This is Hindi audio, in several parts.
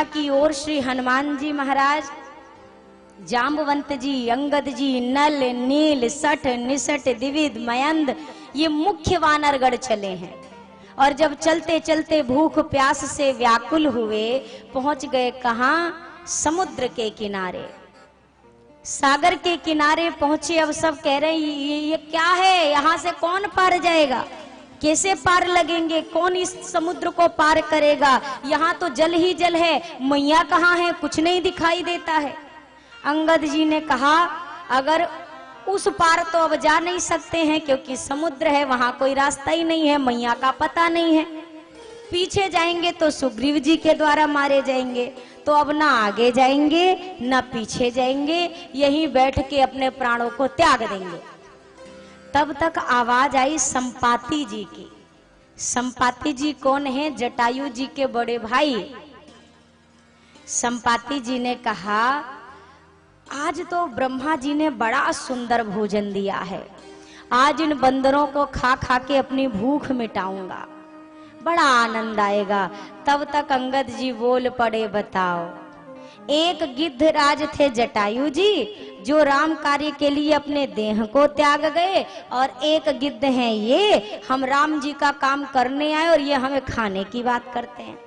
ब्रह्मा की ओर श्री हनुमान जी महाराज, जाम्बवंत जी, अंगद जी, नल, नील, सठ, निसठ, द्विविद, मयंद, ये मुख्य वानरगण चले हैं। और जब चलते चलते भूख प्यास से व्याकुल हुए, पहुंच गए कहाँ? समुद्र के किनारे, सागर के किनारे पहुंचे। अब सब कह रहे हैं ये क्या है, यहाँ से कौन पार जाएगा, कैसे पार लगेंगे, कौन इस समुद्र को पार करेगा, यहाँ तो जल ही जल है, मैया कहाँ है, कुछ नहीं दिखाई देता है। अंगद जी ने कहा अगर उस पार तो अब जा नहीं सकते हैं, क्योंकि समुद्र है, वहां कोई रास्ता ही नहीं है, मैया का पता नहीं है। पीछे जाएंगे तो सुग्रीव जी के द्वारा मारे जाएंगे, तो अब ना आगे जाएंगे ना पीछे जाएंगे, यहीं बैठ के अपने प्राणों को त्याग देंगे। तब तक आवाज आई संपाति जी की। संपाति जी कौन है? जटायु जी के बड़े भाई। संपाति जी ने कहा आज तो ब्रह्मा जी ने बड़ा सुंदर भोजन दिया है, आज इन बंदरों को खा खा के अपनी भूख मिटाऊंगा, बड़ा आनंद आएगा। तब तक अंगद जी बोल पड़े, बताओ। एक गिद्धराज थे जटायु जी, जो राम कार्य के लिए अपने देह को त्याग गए, और एक गिद्ध हैं ये, हम राम जी का काम करने आए और ये हमें खाने की बात करते हैं।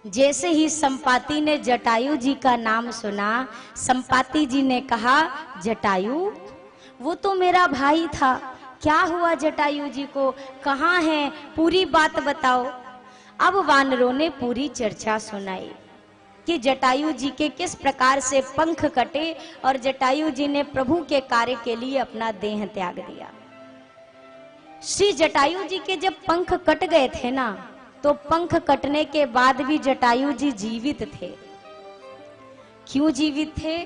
जैसे ही संपाति ने जटायु जी का नाम सुना, संपाति जी ने कहा जटायु, वो तो मेरा भाई था, क्या हुआ जटायु जी को, कहाँ है, पूरी बात बताओ। अब वानरों ने पूरी चर्चा सुनाई कि जटायु जी के किस प्रकार से पंख कटे और जटायु जी ने प्रभु के कार्य के लिए अपना देह त्याग दिया। श्री जटायु जी के जब पंख कट गए थे ना, तो पंख कटने के बाद भी जटायु जी जीवित थे। क्यों जीवित थे?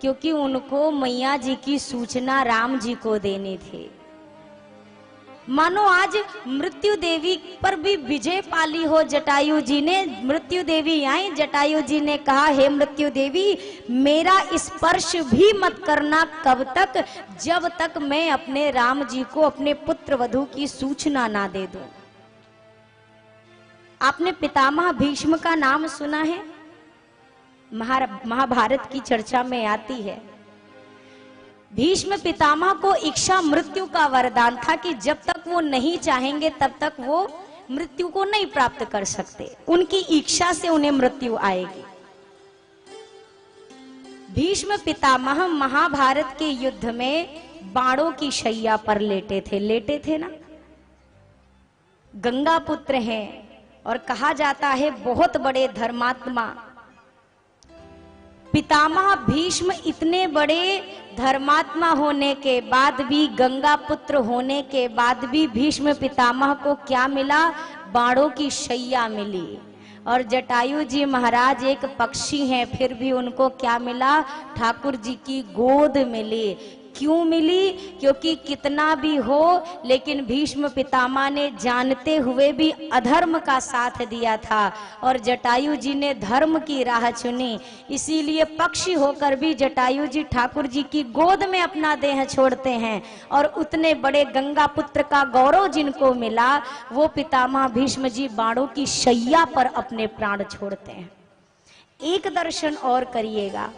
क्योंकि उनको मैया जी की सूचना राम जी को देनी थी। मानो आज मृत्यु देवी पर भी विजय पाली हो जटायु जी ने। मृत्यु देवी आई, जटायु जी ने कहा हे मृत्यु देवी, मेरा स्पर्श भी मत करना, कब तक? जब तक मैं अपने राम जी को अपने पुत्र वधू की सूचना ना दे दूं। आपने पितामह भीष्म का नाम सुना है? महाभारत की चर्चा में आती है। भीष्म पितामह को इच्छा मृत्यु का वरदान था कि जब तक वो नहीं चाहेंगे तब तक वो मृत्यु को नहीं प्राप्त कर सकते, उनकी इच्छा से उन्हें मृत्यु आएगी। भीष्म पितामह महाभारत के युद्ध में बाणों की शैया पर लेटे थे ना। गंगा पुत्र हैं और कहा जाता है बहुत बड़े धर्मात्मा। पितामह भीष्म इतने बड़े धर्मात्मा होने के बाद भी, गंगा पुत्र होने के बाद भी भीष्म पितामह को क्या मिला? बाणों की शैया मिली। और जटायु जी महाराज एक पक्षी हैं, फिर भी उनको क्या मिला? ठाकुर जी की गोद मिली। क्यों मिली? क्योंकि कितना भी हो, लेकिन भीष्म पितामह ने जानते हुए भी अधर्म का साथ दिया था और जटायु जी ने धर्म की राह चुनी। इसीलिए पक्षी होकर भी जटायु जी ठाकुर जी की गोद में अपना देह छोड़ते हैं। और उतने बड़े गंगा पुत्र का गौरव जिनको मिला, वो पितामह भीष्म जी बाणों की शैया पर अपने प्राण छोड़ते हैं। एक दर्शन और करिएगा,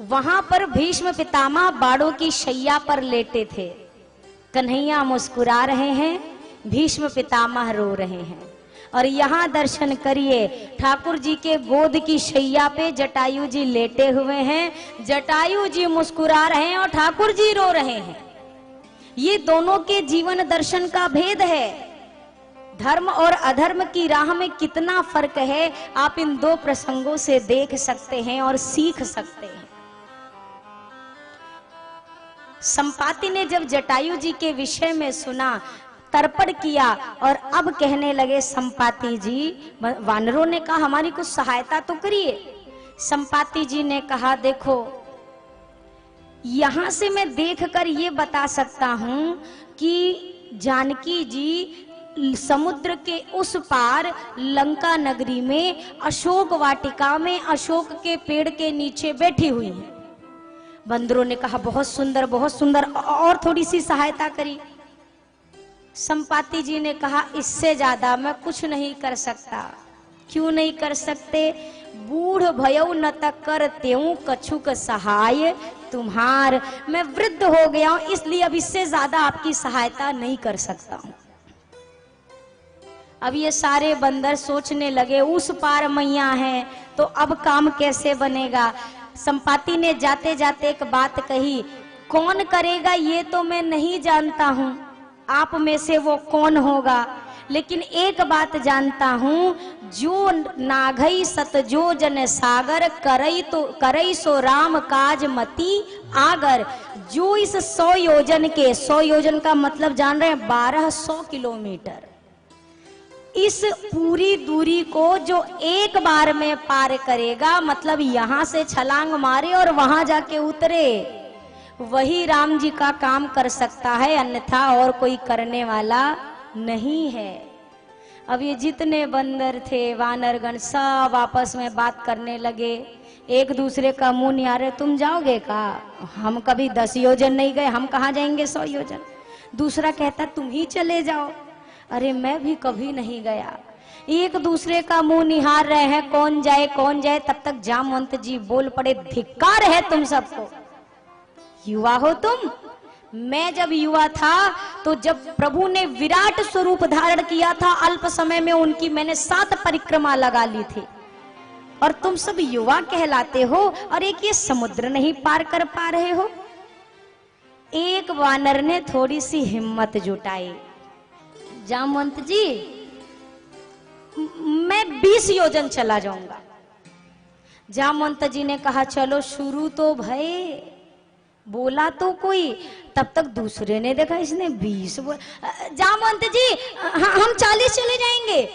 वहां पर भीष्म पितामह बाणों की शैया पर लेटे थे। कन्हैया मुस्कुरा रहे हैं, भीष्म पितामह रो रहे हैं। और यहाँ दर्शन करिए, ठाकुर जी के गोद की शैया पे जटायु जी लेटे हुए हैं, जटायु जी मुस्कुरा रहे हैं और ठाकुर जी रो रहे हैं। ये दोनों के जीवन दर्शन का भेद है। धर्म और अधर्म की राह में कितना फर्क है, आप इन दो प्रसंगों से देख सकते हैं और सीख सकते हैं। संपाति ने जब जटायु जी के विषय में सुना, तर्पण किया और अब कहने लगे संपाति जी, वानरों ने कहा हमारी कुछ सहायता तो करिए। संपाति जी ने कहा देखो, यहां से मैं देखकर ये बता सकता हूं कि जानकी जी समुद्र के उस पार लंका नगरी में अशोक वाटिका में अशोक के पेड़ के नीचे बैठी हुई हैं। बंदरों ने कहा बहुत सुंदर और थोड़ी सी सहायता करी। संपाति जी ने कहा इससे ज्यादा मैं कुछ नहीं कर सकता। क्यों नहीं कर सकते? बूढ़ भयउ न तक कर त्यों कछुक सहाय तुम्हार। मैं वृद्ध हो गया हूं, इसलिए अब इससे ज्यादा आपकी सहायता नहीं कर सकता हूं। अब ये सारे बंदर सोचने लगे उस पार मैया है तो अब काम कैसे बनेगा। संपाति ने जाते जाते एक बात कही, कौन करेगा ये तो मैं नहीं जानता हूं, आप में से वो कौन होगा, लेकिन एक बात जानता हूं, जो नाघई सत जो जन सागर करई सो राम काज मती आगर। जो इस 100 योजन के, 100 योजन का मतलब जान रहे हैं 1200 किलोमीटर, इस पूरी दूरी को जो एक बार में पार करेगा, मतलब यहां से छलांग मारे और वहां जाके उतरे, वही राम जी का काम कर सकता है, अन्यथा और कोई करने वाला नहीं है। अब ये जितने बंदर थे, वानरगण, सब आपस में बात करने लगे, एक दूसरे का मुंह निहारे, तुम जाओगे का? हम कभी 10 योजन नहीं गए, हम कहाँ जाएंगे 100 योजन। दूसरा कहता तुम ही चले जाओ, अरे मैं भी कभी नहीं गया। एक दूसरे का मुंह निहार रहे हैं, कौन जाए कौन जाए। तब तक जामवंत जी बोल पड़े, धिक्कार है तुम सबको, युवा हो तुम। मैं जब युवा था तो जब प्रभु ने विराट स्वरूप धारण किया था, अल्प समय में उनकी मैंने 7 परिक्रमा लगा ली थी, और तुम सब युवा कहलाते हो और एक ये समुद्र नहीं पार कर पा रहे हो। एक वानर ने थोड़ी सी हिम्मत जुटाई, जामवंत जी मैं 20 योजन चला जाऊंगा। जामवंत जी ने कहा चलो शुरू तो भय, बोला तो कोई, तब तक दूसरे ने देखा इसने 20 बोला। जामवंत जी हम 40 चले जाएंगे।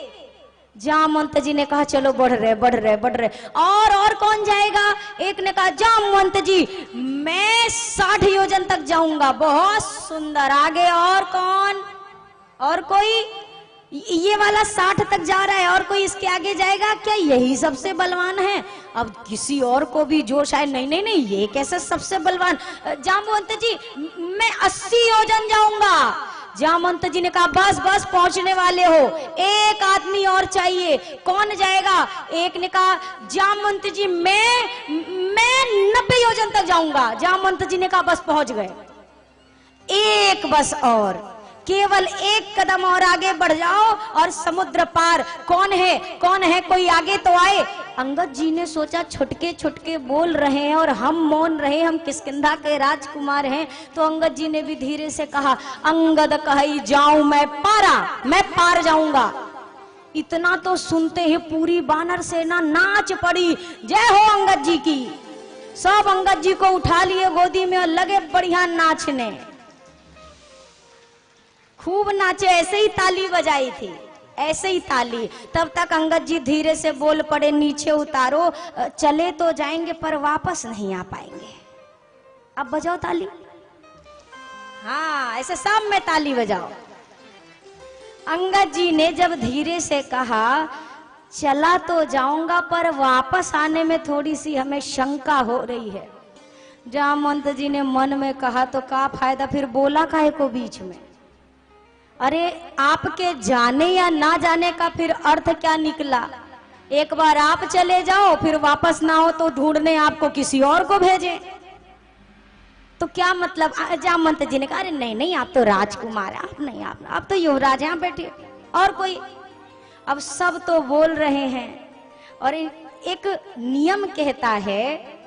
जामवंत जी ने कहा चलो बढ़ रहे। और कौन जाएगा? एक ने कहा जामवंत जी मैं 60 योजन तक जाऊंगा। बहुत सुंदर, आगे और कौन? और कोई? ये वाला 60 तक जा रहा है, और कोई इसके आगे जाएगा क्या? यही सबसे बलवान है। अब किसी और को भी जोश आए, नहीं, ये कैसे सबसे बलवान? जामवंत जी मैं 80 योजन जाऊंगा। जामवंत जी ने कहा बस पहुंचने वाले हो, एक आदमी और चाहिए। कौन जाएगा? एक ने कहा जामवंत जी मैं 90 योजन तक जाऊंगा। जामवंत जी ने कहा बस पहुंच गए। एक बस और, केवल एक कदम और आगे बढ़ जाओ और समुद्र पार। कौन है कोई आगे तो आए। अंगद जी ने सोचा छुटके बोल रहे हैं और हम मौन रहे, हम किष्किंधा के राजकुमार हैं। तो अंगद जी ने भी धीरे से कहा, अंगद कही जाऊं मैं पार जाऊंगा। इतना तो सुनते ही पूरी वानर सेना नाच पड़ी, जय हो अंगद जी की। सब अंगद जी को उठा लिए गोदी में और लगे बढ़िया नाचने, खूब नाचे, ऐसे ही ताली बजाई थी, ऐसे ही ताली। तब तक अंगद जी धीरे से बोल पड़े, नीचे उतारो, चले तो जाएंगे पर वापस नहीं आ पाएंगे। अब बजाओ ताली। हाँ, ऐसे सब में ताली बजाओ। अंगद जी ने जब धीरे से कहा चला तो जाऊंगा पर वापस आने में थोड़ी सी हमें शंका हो रही है। जामवंत जी ने मन में कहा तो क्या फायदा, फिर बोला काहे को बीच में? अरे आपके जाने या ना जाने का फिर अर्थ क्या निकला? एक बार आप चले जाओ, फिर वापस ना हो तो ढूंढने आपको किसी और को भेजें, तो क्या मतलब? जामवंत जी ने कहा अरे नहीं आप तो राजकुमार हैं, आप नहीं, आप तो युवराज यहाँ बैठे, और कोई? अब सब तो बोल रहे हैं, और एक नियम कहता है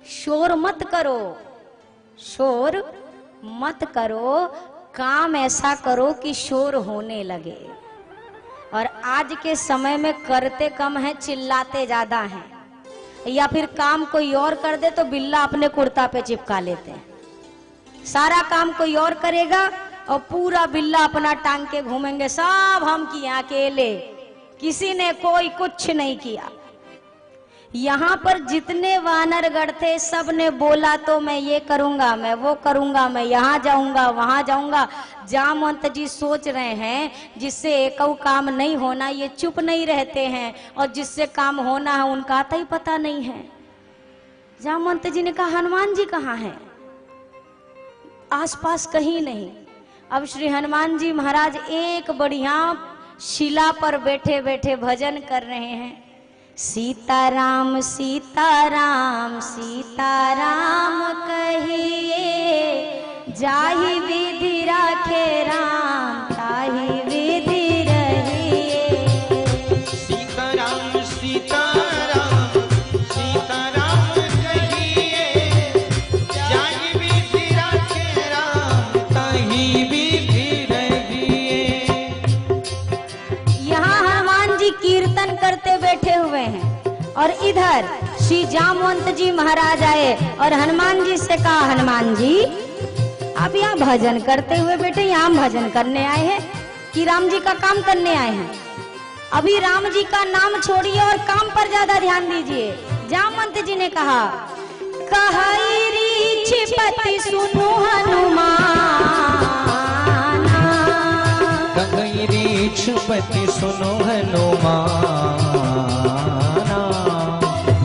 शोर मत करो, काम ऐसा करो कि शोर होने लगे। और आज के समय में करते कम है, चिल्लाते ज्यादा हैं, या फिर काम कोई और कर दे तो बिल्ला अपने कुर्ता पे चिपका लेते हैं। सारा काम कोई और करेगा और पूरा बिल्ला अपना टांग के घूमेंगे, सब हम किए अकेले, किसी ने कोई कुछ नहीं किया। यहाँ पर जितने वानरगढ़ थे सब ने बोला तो मैं ये करूंगा, मैं वो करूंगा, मैं यहाँ जाऊंगा, वहां जाऊंगा। जामवंत जी सोच रहे हैं जिससे एक काम नहीं होना ये चुप नहीं रहते हैं, और जिससे काम होना है उनका आता ही पता नहीं है। जामवंत जी ने कहा हनुमान जी कहाँ हैं? आसपास कहीं नहीं। अब श्री हनुमान जी महाराज एक बढ़िया शिला पर बैठे बैठे भजन कर रहे हैं। सीताराम सीताराम सीताराम कहिए, जाहि विधि राखे राम ताहि विधि रहिए। सीताराम सीताराम सीताराम कहिए, जाहि विधि राखे राम ताहि विधि रहिए। यहाँ हनुमान जी कीर्तन करते बैठे हुए हैं और इधर श्री जामवंत जी महाराज आए और हनुमान जी से कहा, हनुमान जी आप यहाँ भजन करते हुए बैठे, यहाँ भजन करने आए हैं कि राम जी का काम करने आए हैं? अभी राम जी का नाम छोड़िए और काम पर ज्यादा ध्यान दीजिए। जामवंत जी ने कहा, कहाई रीछपति सुनो हनुमान, कहाई रीछपति सुनो हनुमान,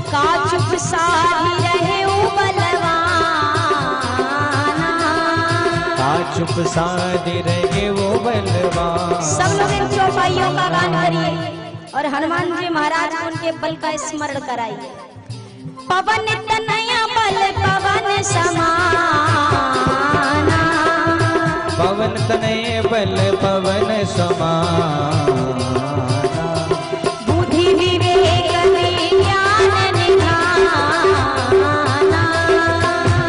का चुप सारी रहे बलवाना, चुप साधे रहे वो बलवान। सब लोग इन चौपाइयों का गान करिए और हनुमान जी महाराज को उनके बल का स्मरण कराइए। पवन तनया बल पवन समाना, पवन तनय बल पवन समाना, बुद्धि विवेक विज्ञान निधाना,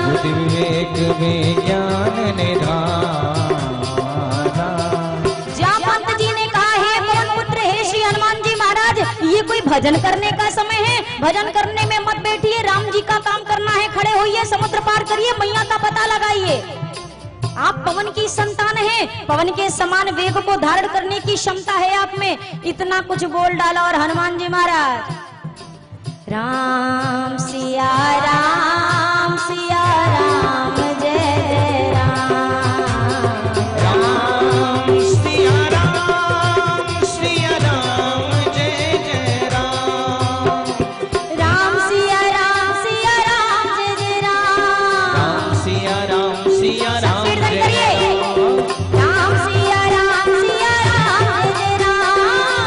बुद्धि विवेक विज्ञान निधाना। जामवंत जी ने कहा, है पवन पुत्र हे श्री हनुमान जी महाराज, ये कोई भजन करने का समय है? भजन करने में मत बैठिए, राम जी का काम करना है। खड़े होइए, समुद्र पार करिए, मैया का पता लगाइए। आप पवन की संतान हैं, पवन के समान वेग को धारण करने की क्षमता है आप में। इतना कुछ बोल डाला और हनुमान जी महाराज, राम सिया राम जय जय राम, राम सिया राम जय जय राम, राम सिया राम जय जय राम, राम सिया राम कीर्तन करिए। राम सिया राम जय जय राम,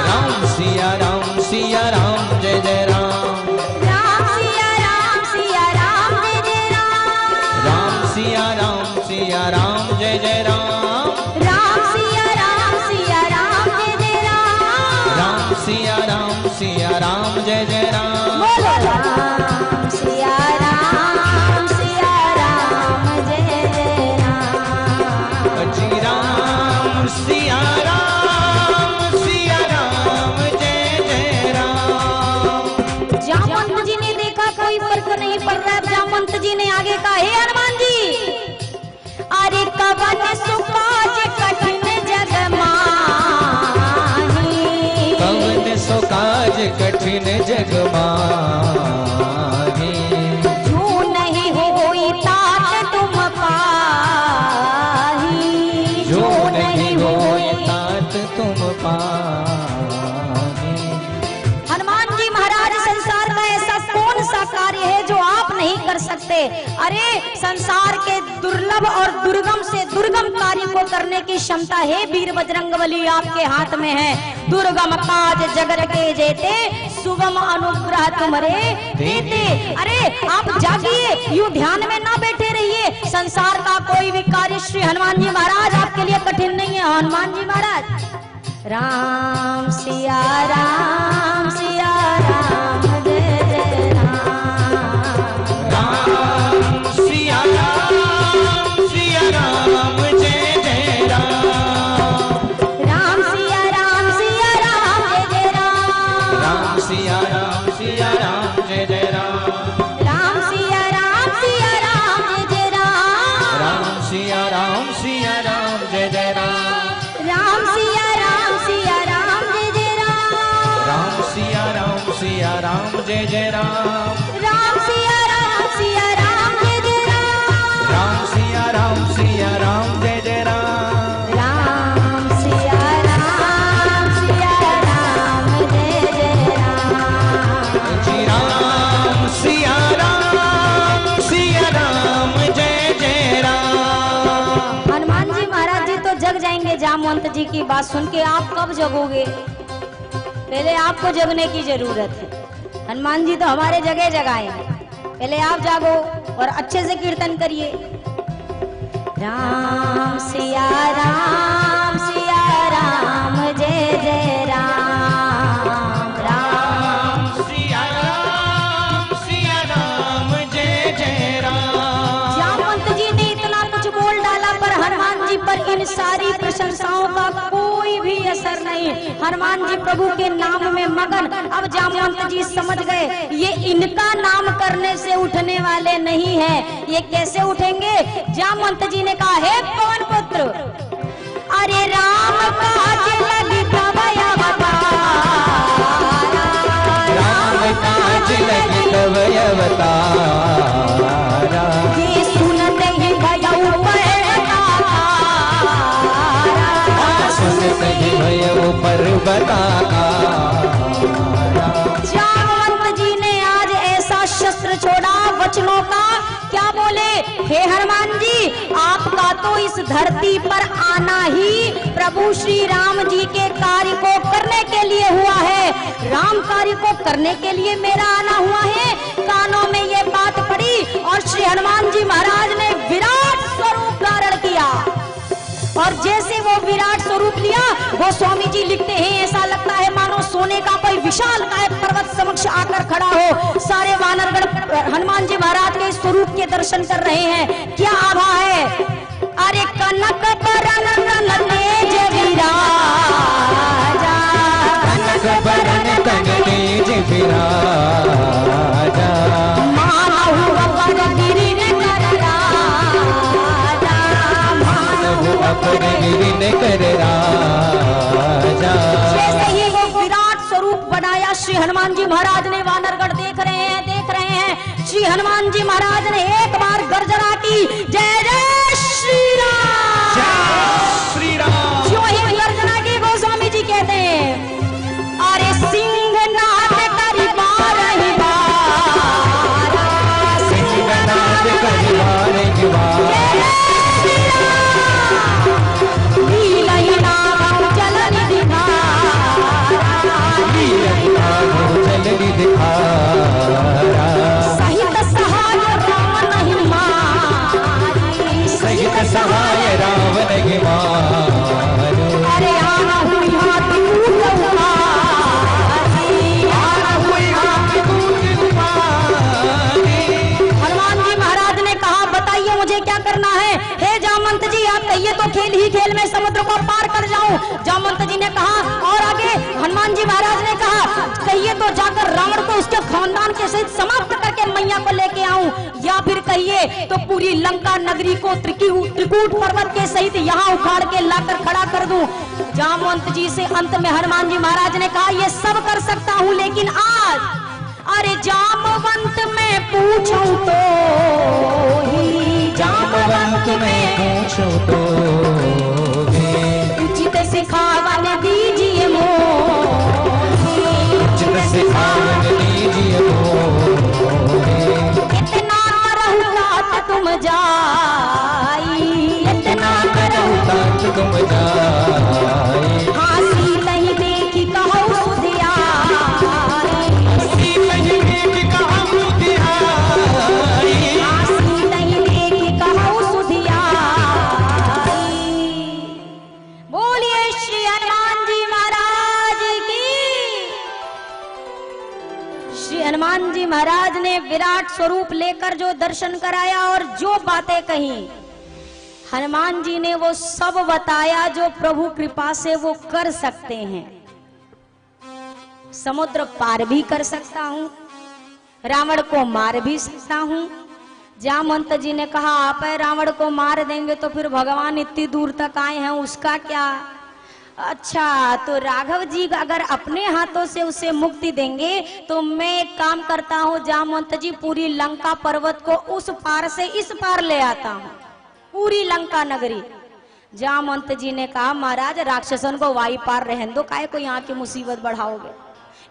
राम सिया राम जय जय राम, राम सिया राम जय जय राम, राम सिया राम जय जय राम, राम सिया राम जय जय राम, राम सिया राम जय जय राम। बोलो राम सिया राम जय जय राम, जी राम सिया राम जय जय राम। जामवंत जी ने देखा कोई फर्क नहीं पड़ रहा है। जामवंत जी ने आगे कहा, हे हनुमान जी, अरे कवन सुकाज कठिन जग माही, कवन सो काज कठिन जग माही, जो नहीं होई तात तुम पाही, जो नहीं होए तात तुम पाही। हनुमान जी महाराज, संसार का ऐसा कौन सा कार्य है जो आप नहीं कर सकते? अरे संसार के दुर्लभ और दुर्गम से दुर्गम कार्य को करने की क्षमता है वीर बजरंगबली आपके हाथ में है। दुर्गम काज जगर के जेते, सुगम अनुग्रह तुम्हारे देते। अरे आप जागिए, यूं ध्यान में ना बैठे रहिए। संसार का कोई भी कार्य श्री हनुमान जी महाराज आपके लिए कठिन नहीं है। हनुमान जी महाराज, राम सिया राम जय जय राम, राम सिया राम जय जय राम, राम सिया राम जय जय राम, राम सिया राम जय जय राम, राम सिया राम जय जय राम, राम सिया राम जय जय राम, राम सिया राम जय जय राम, राम सिया राम जय जय राम, राम सिया राम जय जय राम, राम सिया राम जय जय राम, राम सिया राम जय जय राम, जी राम सिया राम जय जय राम। हनुमान जी महाराज जी तो जग जाएंगे जामवंत जामवंत जी की बात सुन के आप कब जगोगे? पहले आपको जगने की जरूरत है। हनुमान जी तो हमारे जगह जगाए हैं, पहले आप जागो और अच्छे से कीर्तन करिए। राम सिया राम जय जय राम। राम सिया राम जय जय राम। जामवंत जी ने इतना कुछ बोल डाला पर हनुमान जी पर इन सारी प्रशंसाओं का कोई भी असर नहीं। हनुमान जी प्रभु के नाम में मगन। अब जामवंत जी समझ गए ये इनका नाम करने से उठने वाले नहीं है, ये कैसे उठेंगे? जामवंत जी ने कहा, हे पवन पुत्र, अरे राम काज लगी तब अवतारा। राम काज लगी तब अवतारा। ये सुनते ही भयउ पर्वतारा। जामवंत जी ने आज ऐसा शस्त्र छोड़ा वचनों का। क्या बोले? हे हनुमान जी, आपका तो इस धरती पर आना ही प्रभु श्री राम जी के कार्य को करने के लिए हुआ है। राम कार्य को करने के लिए मेरा आना हुआ है। कानों में ये बात पड़ी और श्री हनुमान जी महाराज ने विराट स्वरूप धारण किया। और जैसे वो विराट स्वरूप लिया, वो स्वामी जी लिखते हैं, ऐसा लगता है मानो सोने का कोई विशाल काय पर्वत समक्ष आकर खड़ा हो। सारे वानरगण हनुमान जी महाराज के स्वरूप के दर्शन कर रहे हैं। क्या आभा है? अरे कनक बरन तन तेज विराजा। कनक बरन तन तेज विराजा। मानहु अपर गिरि ने कर राजा। अपर गिरि ने कर राजा। जैसे ही वो विराट स्वरूप बनाया, श्री हनुमान जी महाराज ने, वानरगण देख रहे हैं। श्री हनुमान जी महाराज ने एक बार गर्जना की, जय जय श्री राम। जय श्री राम। जो ही गर्जना की गोस्वामी जी कहते हैं, अरे सिंहनाद करी बारही बार। सिंहनाद करी बारही बार। चलनी दिखारा। सहित सहाय राम नहीं मारी। सहित सहाय राम नहीं मारी। अरे आना हुई हाथी कूट उमारी। आना हुई हाथी कूट उमारी। हनुमान जी महाराज ने कहा, बताइए मुझे क्या करना है? हे जामवंत जी, आप कहिए तो खेल ही खेल में समुद्र को पार कर जाऊं। जामवंत जी ने कहा, और आगे? हनुमान जी महाराज ने कहा, कहिए तो जाकर रावण को उसके खानदान के सहित समाप्त करके मैया को लेके आऊं, या फिर कहिए तो पूरी लंका नगरी को त्रिकूट पर्वत के सहित यहाँ उखाड़ के लाकर खड़ा कर दूं। जामवंत जी से अंत में हनुमान जी महाराज ने कहा, ये सब कर सकता हूं, लेकिन आज अरे जामवंत में पूछूं तो ही। जामवंत में पूछूं तो उचित सिखावन दीजिए मोहि। उचित सिखावन दीजिए मोहि। इतना करहु तात तुम जाई। इतना करहु तात तुम जाई। हासी नहीं देखी कहु सुधियाई। हासी नहीं देखी कहु सुधियाई। हासी नहीं देखी कहु सुधियाई। बोलिए श्री हनुमान जी महाराज की। श्री हनुमान जी महाराज ने विराट स्वरूप लेकर जो दर्शन कराया और जो बातें कही, हनुमान जी ने वो सब बताया जो प्रभु कृपा से वो कर सकते हैं। समुद्र पार भी कर सकता हूं, रावण को मार भी सकता हूं। जामवंत जी ने कहा, आप रावण को मार देंगे तो फिर भगवान इतनी दूर तक आए हैं, उसका क्या? अच्छा, तो राघव जी अगर अपने हाथों से उसे मुक्ति देंगे तो मैं एक काम करता हूँ जामवंत जी, पूरी लंका पर्वत को उस पार से इस पार ले आता हूँ, पूरी लंका नगरी। जामवंत जी ने कहा, महाराज राक्षसन को वाई पार रहने दो, काहे को यहाँ की मुसीबत बढ़ाओगे?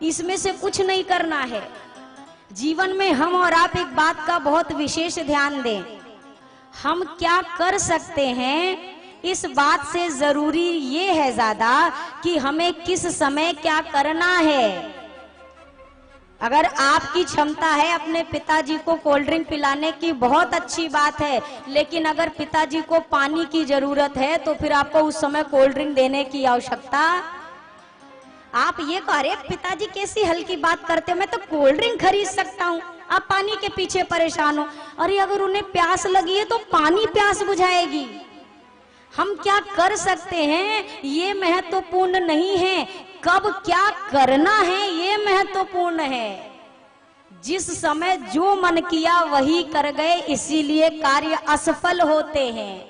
इसमें से कुछ नहीं करना है। जीवन में हम और आप एक बात का बहुत विशेष ध्यान दें, हम क्या कर सकते हैं इस बात से जरूरी ये है ज्यादा कि हमें किस समय क्या करना है। अगर आपकी क्षमता है अपने पिताजी को कोल्ड ड्रिंक पिलाने की, बहुत अच्छी बात है, लेकिन अगर पिताजी को पानी की जरूरत है तो फिर आपको उस समय कोल्ड ड्रिंक देने की आवश्यकता। आप ये कह रहे पिताजी कैसी हल्की बात करते हो, मैं तो कोल्ड ड्रिंक खरीद सकता हूँ, आप पानी के पीछे परेशान हो। अरे अगर उन्हें प्यास लगी है तो पानी प्यास बुझाएगी। हम क्या कर सकते हैं ये महत्वपूर्ण नहीं है, कब क्या करना है ये महत्वपूर्ण है। जिस समय जो मन किया वही कर गए, इसीलिए कार्य असफल होते हैं।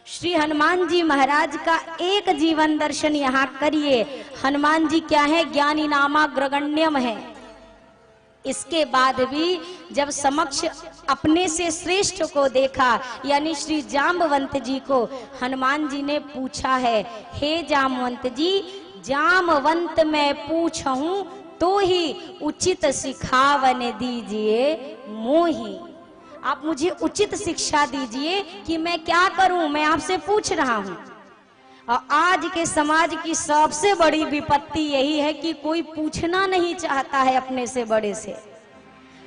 श्री हनुमान जी महाराज का एक जीवन दर्शन यहाँ करिए। हनुमान जी क्या है, ज्ञानी नामा ग्रगण्यम है। इसके बाद भी जब समक्ष अपने से श्रेष्ठ को देखा, यानी श्री जाम्बवंत जी को, हनुमान जी ने पूछा है, हे जाम्बवंत जी, जाम्बवंत मैं पूछूं तो ही उचित सिखावन दीजिए मोही। आप मुझे उचित शिक्षा दीजिए कि मैं क्या करूं, मैं आपसे पूछ रहा हूं। और आज के समाज की सबसे बड़ी विपत्ति यही है कि कोई पूछना नहीं चाहता है अपने से बड़े से।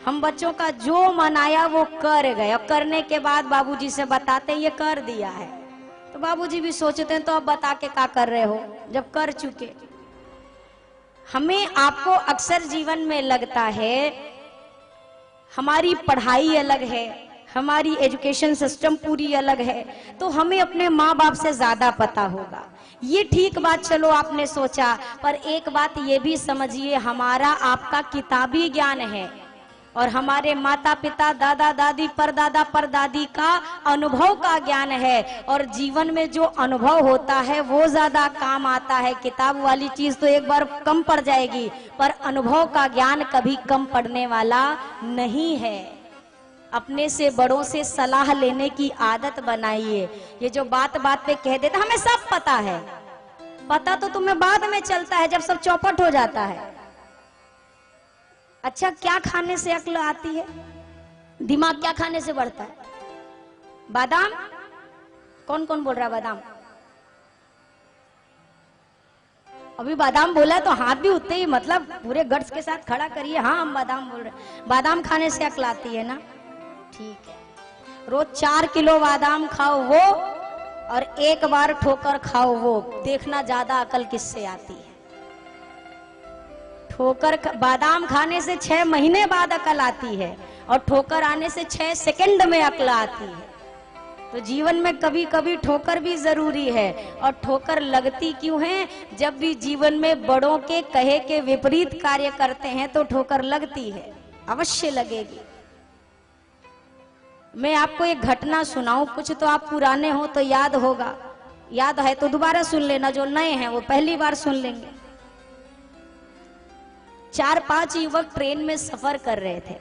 हम बच्चों का जो मन आया वो कर गए, और करने के बाद बाबूजी से बताते हैं ये कर दिया है, तो बाबूजी भी सोचते हैं तो अब बता के क्या कर रहे हो, जब कर चुके। हमें आपको अक्सर जीवन में लगता है हमारी पढ़ाई अलग है, हमारी एजुकेशन सिस्टम पूरी अलग है, तो हमें अपने माँ बाप से ज्यादा पता होगा। ये ठीक बात, चलो आपने सोचा, पर एक बात ये भी समझिए, हमारा आपका किताबी ज्ञान है और हमारे माता पिता, दादा दादी, परदादा परदादी का अनुभव का ज्ञान है। और जीवन में जो अनुभव होता है वो ज्यादा काम आता है। किताब वाली चीज तो एक बार कम पड़ जाएगी, पर अनुभव का ज्ञान कभी कम पड़ने वाला नहीं है। अपने से बड़ों से सलाह लेने की आदत बनाइए। ये जो बात बात पे कह देता हमें सब पता है, पता तो तुम्हें बाद में चलता है जब सब चौपट हो जाता है। अच्छा, क्या खाने से अक्ल आती है, दिमाग क्या खाने से बढ़ता है? बादाम। कौन कौन बोल रहा है बादाम? अभी बादाम बोला तो हाथ भी उतने ही, मतलब पूरे गट्स के साथ खड़ा करिए। हाँ, हम बादाम बोल रहे हैं। बादाम खाने से अक्ल आती है ना? ठीक है, रोज 4 किलो बादाम खाओ वो, और एक बार ठोकर खाओ वो, देखना ज्यादा अकल किससे आती है। ठोकर बादाम खाने से 6 महीने बाद अकल आती है, और ठोकर आने से 6 सेकंड में अकल आती है। तो जीवन में कभी कभी ठोकर भी जरूरी है। और ठोकर लगती क्यों है? जब भी जीवन में बड़ों के कहे के विपरीत कार्य करते हैं तो ठोकर लगती है, अवश्य लगेगी। मैं आपको एक घटना सुनाऊं, कुछ तो आप पुराने हो तो याद होगा, याद है तो दोबारा सुन लेना, जो नए हैं वो पहली बार सुन लेंगे। 4-5 युवक ट्रेन में सफर कर रहे थे।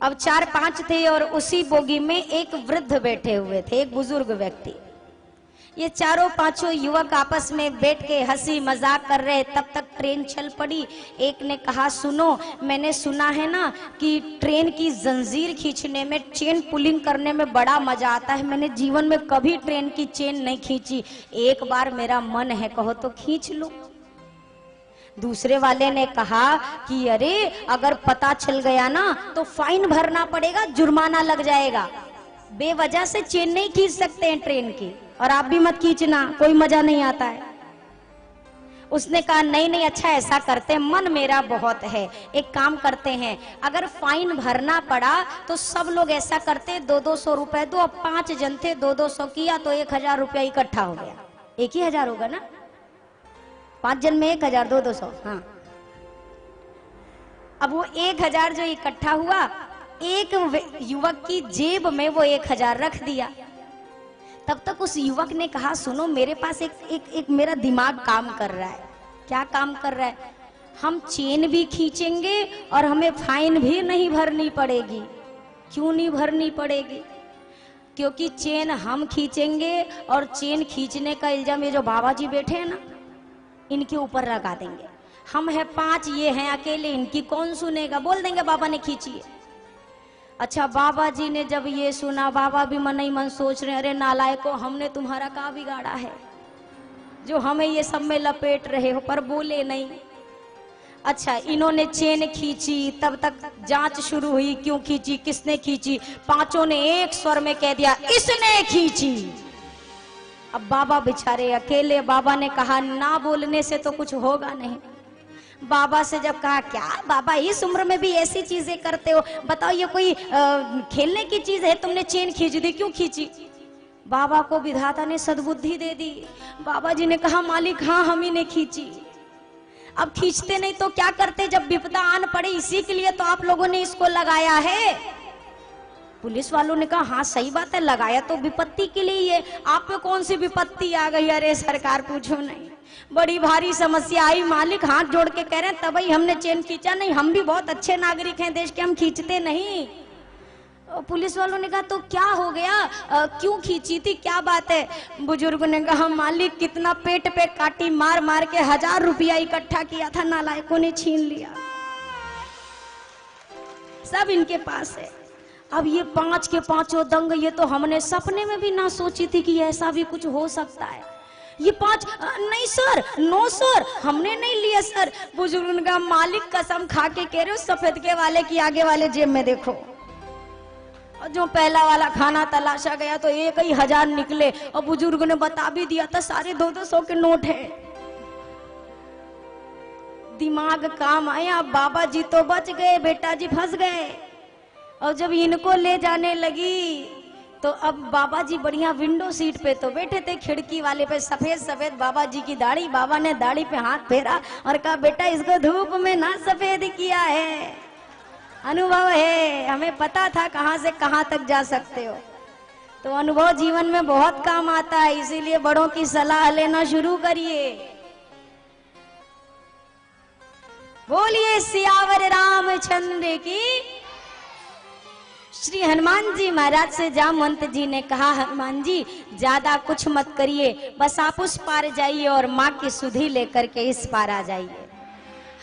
अब 4-5 थे और उसी बोगी में एक वृद्ध बैठे हुए थे, एक बुजुर्ग व्यक्ति। ये 4-5 युवक आपस में बैठ के हंसी मजाक कर रहे। तब तक ट्रेन चल पड़ी। एक ने कहा, सुनो, मैंने सुना है ना कि ट्रेन की जंजीर खींचने में, चेन पुलिंग करने में बड़ा मजा आता है। मैंने जीवन में कभी ट्रेन की चेन नहीं खींची, एक बार मेरा मन है, कहो तो खींच लो। दूसरे वाले ने कहा कि अरे अगर पता चल गया ना तो फाइन भरना पड़ेगा, जुर्माना लग जाएगा, बेवजह से चेन नहीं खींच सकते हैं ट्रेन की, और आप भी मत खींचना, कोई मजा नहीं आता है। उसने कहा नहीं नहीं, अच्छा ऐसा करते हैं, मन मेरा बहुत है, एक काम करते हैं, अगर फाइन भरना पड़ा तो सब लोग ऐसा करते 200-200 रुपए दो। अब 5 जन थे, 200-200 किया तो 1000 रुपया इकट्ठा हो गया। 1 ही हजार होगा ना, 5 जन में 1000, 200। हाँ, अब वो 1000 जो इकट्ठा हुआ, एक युवक की जेब में वो 1000 रख दिया। तब तक उस युवक ने कहा, सुनो, मेरे पास एक मेरा दिमाग काम कर रहा है। क्या काम कर रहा है? हम चेन भी खींचेंगे और हमें फाइन भी नहीं भरनी पड़ेगी। क्यों नहीं भरनी पड़ेगी? क्योंकि चेन हम खींचेंगे और चेन खींचने का इल्जाम ये जो बाबा जी बैठे हैं ना, इनके ऊपर लगा देंगे। हम है 5, ये हैं अकेले, इनकी कौन सुनेगा? बोल देंगे बाबा ने खींची है। अच्छा, बाबा जी ने जब ये सुना, बाबा भी मन ही मन सोच रहे, अरे नालायको, हमने तुम्हारा क्या बिगाड़ा है जो हमें ये सब में लपेट रहे हो, पर बोले नहीं। अच्छा, इन्होंने चेन खींची, तब तक जांच शुरू हुई, क्यों खींची, किसने खींची। पांचों ने एक स्वर में कह दिया, इसने खींची। अब बाबा बेचारे अकेले, बाबा ने कहा ना बोलने से तो कुछ होगा नहीं। बाबा से जब कहा, क्या बाबा इस उम्र में भी ऐसी चीजें करते हो, बताओ ये कोई खेलने की चीज है, तुमने चेन खींच दी, क्यों खींची। बाबा को विधाता ने सद्बुद्धि दे दी। बाबा जी ने कहा, मालिक हाँ, हम ही ने खींची। अब खींचते नहीं तो क्या करते, जब विपदा आन पड़े, इसी के लिए तो आप लोगों ने इसको लगाया है। पुलिस वालों ने कहा, हाँ सही बात है, लगाया तो विपत्ति के लिए ही है, आप पे कौन सी विपत्ति आ गई। अरे सरकार पूछो नहीं, बड़ी भारी समस्या आई, मालिक हाथ जोड़ के कह रहे हैं तभी हमने चेन खींचा, नहीं हम भी बहुत अच्छे नागरिक हैं देश के, हम खींचते नहीं। पुलिस वालों ने कहा, तो क्या हो गया, क्यों खींची थी, क्या बात है। बुजुर्ग ने कहा, मालिक कितना पेट पे काटी मार मार के 1000 रुपया इकट्ठा किया था, नालायकों ने छीन लिया, सब इनके पास है। अब ये 5 के 5 दंग, ये तो हमने सपने में भी ना सोची थी कि ऐसा भी कुछ हो सकता है। ये 5 नहीं सर, नो सर, हमने नहीं लिया सर। बुजुर्ग का, मालिक कसम खा के कह रहे हो, सफेद के वाले की आगे वाले जेब में देखो। और जो पहला वाला खाना तलाशा गया तो 1000 निकले, और बुजुर्ग ने बता भी दिया था सारे 200 के नोट है। दिमाग काम आया, बाबा जी तो बच गए, बेटा जी फंस गए। और जब इनको ले जाने लगी तो अब बाबा जी बढ़िया विंडो सीट पे तो बैठे थे, खिड़की वाले पे सफेद सफेद बाबा जी की दाढ़ी। बाबा ने दाढ़ी पे हाथ फेरा और कहा, बेटा इसको धूप में ना सफेद किया है, अनुभव है, हमें पता था कहां से कहां तक जा सकते हो। तो अनुभव जीवन में बहुत काम आता है, इसीलिए बड़ों की सलाह लेना शुरू करिए। बोलिए सियावर रामचंद्र की। श्री हनुमान जी महाराज से जामवंत जी ने कहा, हनुमान जी ज्यादा कुछ मत करिए, बस आप उस पार जाइए और माँ की सुधि लेकर के इस पार आ जाइए।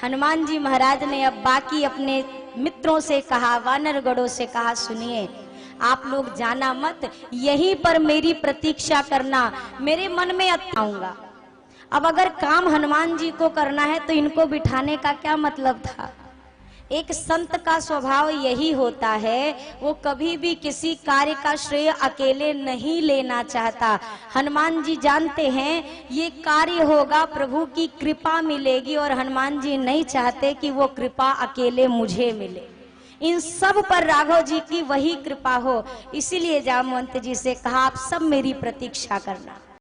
हनुमान जी महाराज ने अब बाकी अपने मित्रों से कहा, वानरगढ़ों से कहा, सुनिए आप लोग जाना मत, यहीं पर मेरी प्रतीक्षा करना, मेरे मन में आऊंगा। अब अगर काम हनुमान जी को करना है तो इनको बिठाने का क्या मतलब था। एक संत का स्वभाव यही होता है, वो कभी भी किसी कार्य का श्रेय अकेले नहीं लेना चाहता। हनुमान जी जानते हैं ये कार्य होगा, प्रभु की कृपा मिलेगी, और हनुमान जी नहीं चाहते कि वो कृपा अकेले मुझे मिले, इन सब पर राघव जी की वही कृपा हो। इसीलिए जामवंत जी से कहा, आप सब मेरी प्रतीक्षा करना।